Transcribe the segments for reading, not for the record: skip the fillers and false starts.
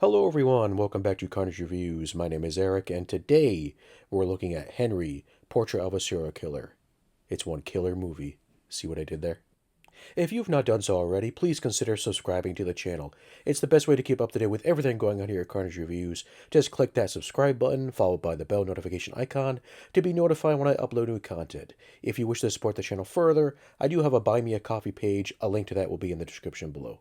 Hello everyone, welcome back to Carnage Reviews. My name is Eric, and today we're looking at Henry, Portrait of a Serial Killer. It's one killer movie. See what I did there? If you've not done so already, please consider subscribing to the channel. It's the best way to keep up to date with everything going on here at Carnage Reviews. Just click that subscribe button, followed by the bell notification icon, to be notified when I upload new content. If you wish to support the channel further, I do have a Buy Me a Coffee page. A link to that will be in the description below.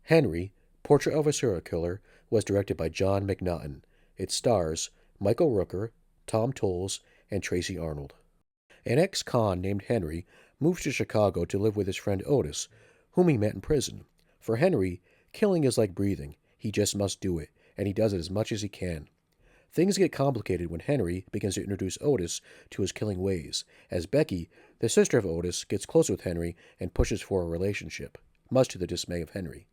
Henry, Portrait of a Serial Killer was directed by John McNaughton. It stars Michael Rooker, Tom Tolles, and Tracy Arnold. An ex-con named Henry moves to Chicago to live with his friend Otis, whom he met in prison. For Henry, killing is like breathing. He just must do it, and he does it as much as he can. Things get complicated when Henry begins to introduce Otis to his killing ways, as Becky, the sister of Otis, gets close with Henry and pushes for a relationship, much to the dismay of Henry.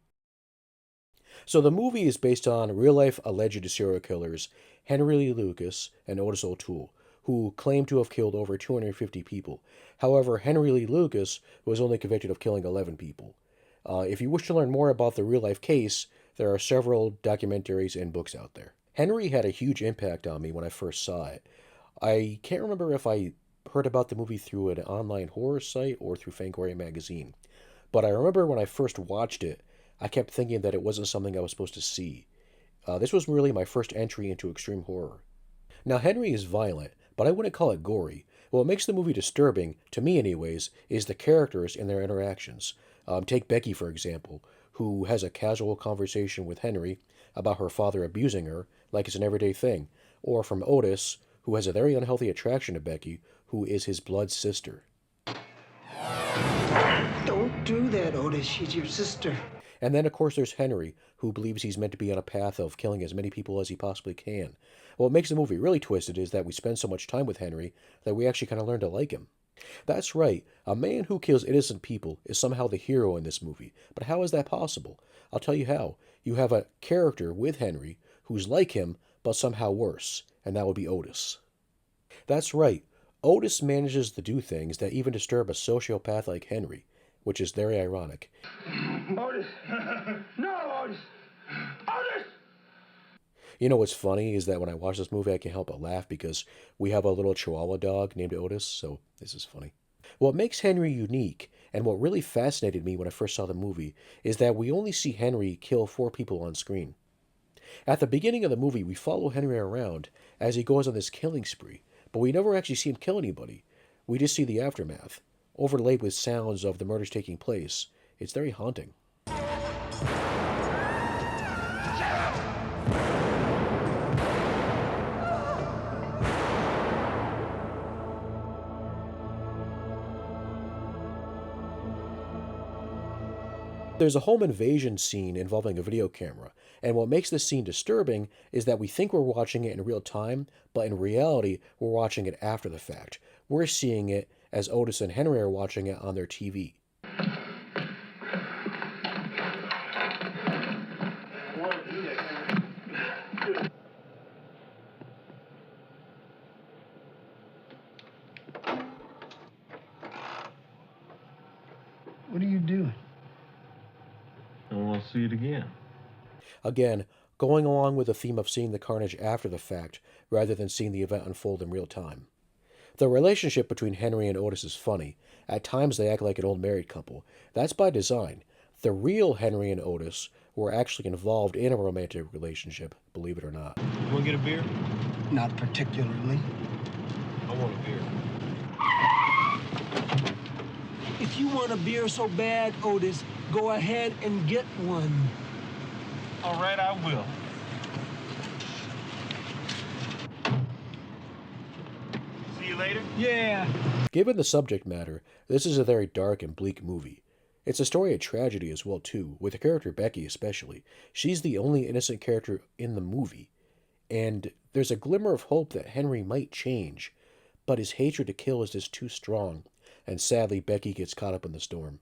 So the movie is based on real-life alleged serial killers Henry Lee Lucas and Otis O'Toole, who claim to have killed over 250 people. However, Henry Lee Lucas was only convicted of killing 11 people. If you wish to learn more about the real-life case, there are several documentaries and books out there. Henry had a huge impact on me when I first saw it. I can't remember if I heard about the movie through an online horror site or through Fangoria magazine, but I remember when I first watched it, I kept thinking that it wasn't something I was supposed to see. This was really my first entry into extreme horror. Now, Henry is violent, but I wouldn't call it gory. What makes the movie disturbing, to me anyways, is the characters and their interactions. Take Becky, for example, who has a casual conversation with Henry about her father abusing her like it's an everyday thing. Or from Otis, who has a very unhealthy attraction to Becky, who is his blood sister. Don't do that, Otis. She's your sister. And then, of course, there's Henry, who believes he's meant to be on a path of killing as many people as he possibly can. What makes the movie really twisted is that we spend so much time with Henry that we actually kind of learn to like him. That's right, a man who kills innocent people is somehow the hero in this movie. But how is that possible? I'll tell you how. You have a character with Henry who's like him, but somehow worse, and that would be Otis. That's right, Otis manages to do things that even disturb a sociopath like Henry, which is very ironic. Otis! No, Otis! Otis! You know what's funny is that when I watch this movie, I can't help but laugh because we have a little Chihuahua dog named Otis, so this is funny. What makes Henry unique, and what really fascinated me when I first saw the movie, is that we only see Henry kill 4 people on screen. At the beginning of the movie, we follow Henry around as he goes on this killing spree, but we never actually see him kill anybody. We just see the aftermath, overlaid with sounds of the murders taking place. It's very haunting. There's a home invasion scene involving a video camera, and what makes this scene disturbing is that we think we're watching it in real time, but in reality, we're watching it after the fact. We're seeing it as Otis and Henry are watching it on their TV. What are you doing? I want to see it again. Again, going along with the theme of seeing the carnage after the fact, rather than seeing the event unfold in real time. The relationship between Henry and Otis is funny. At times they act like an old married couple. That's by design. The real Henry and Otis were actually involved in a romantic relationship, believe it or not. You want to get a beer? Not particularly. I want a beer. If you want a beer so bad, Otis, go ahead and get one. All right, I will. See you later? Yeah. Given the subject matter, this is a very dark and bleak movie. It's a story of tragedy as well, too, with the character Becky especially. She's the only innocent character in the movie, and there's a glimmer of hope that Henry might change, but his hatred to kill is just too strong, and sadly Becky gets caught up in the storm.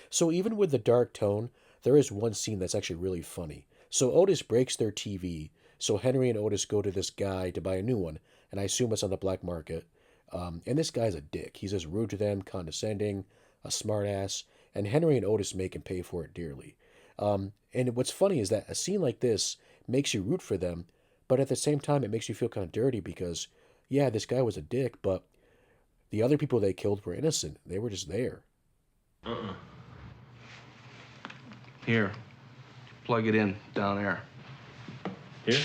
So even with the dark tone, there is one scene that's actually really funny. So Otis breaks their TV, so Henry and Otis go to this guy to buy a new one, and I assume it's on the black market. And this guy's a dick. He's just rude to them, condescending, a smartass, and Henry and Otis make him pay for it dearly. And what's funny is that a scene like this makes you root for them, but at the same time, it makes you feel kind of dirty because, yeah, this guy was a dick, but the other people they killed were innocent. They were just there. Here, plug it in down there. Here?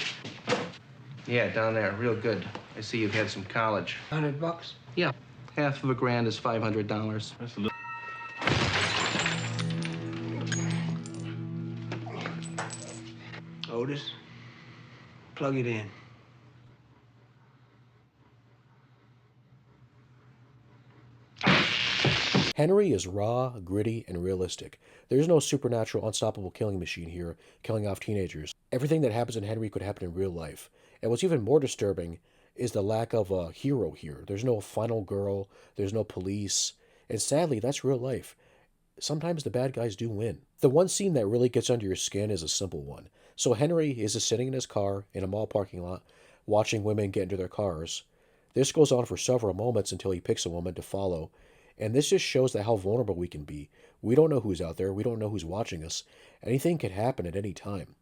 Yeah, down there, real good. I see you've had some college. $100? Yeah, half of $1,000 is $500. That's a little. Otis, plug it in. Henry is raw, gritty, and realistic. There's no supernatural, unstoppable killing machine here, killing off teenagers. Everything that happens in Henry could happen in real life. And what's even more disturbing is the lack of a hero here. There's no final girl, there's no police, and sadly, that's real life. Sometimes the bad guys do win. The one scene that really gets under your skin is a simple one. So Henry is just sitting in his car in a mall parking lot, watching women get into their cars. This goes on for several moments until he picks a woman to follow. And this just shows that how vulnerable we can be. We don't know who's out there. We don't know who's watching us. Anything can happen at any time.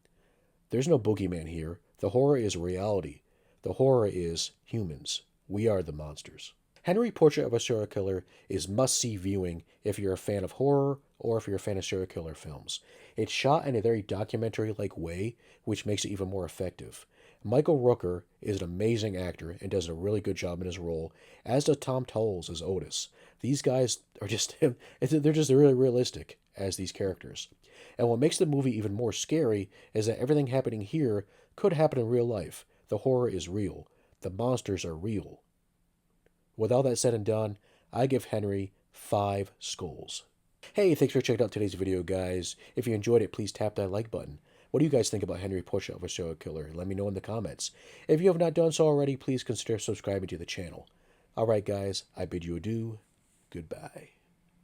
There's no boogeyman here. The horror is reality. The horror is humans. We are the monsters. Henry Portrait of a Serial Killer is must-see viewing if you're a fan of horror or if you're a fan of serial killer films. It's shot in a very documentary-like way, which makes it even more effective. Michael Rooker is an amazing actor and does a really good job in his role, as does Tom Towles as Otis. These guys are just, they're just really realistic as these characters. And what makes the movie even more scary is that everything happening here could happen in real life. The horror is real. The monsters are real. With all that said and done, I give Henry 5 skulls. Hey, thanks for checking out today's video, guys. If you enjoyed it, please tap that like button. What do you guys think about Henry Portrait of a Serial Killer? Let me know in the comments. If you have not done so already, please consider subscribing to the channel. Alright guys, I bid you adieu. Goodbye.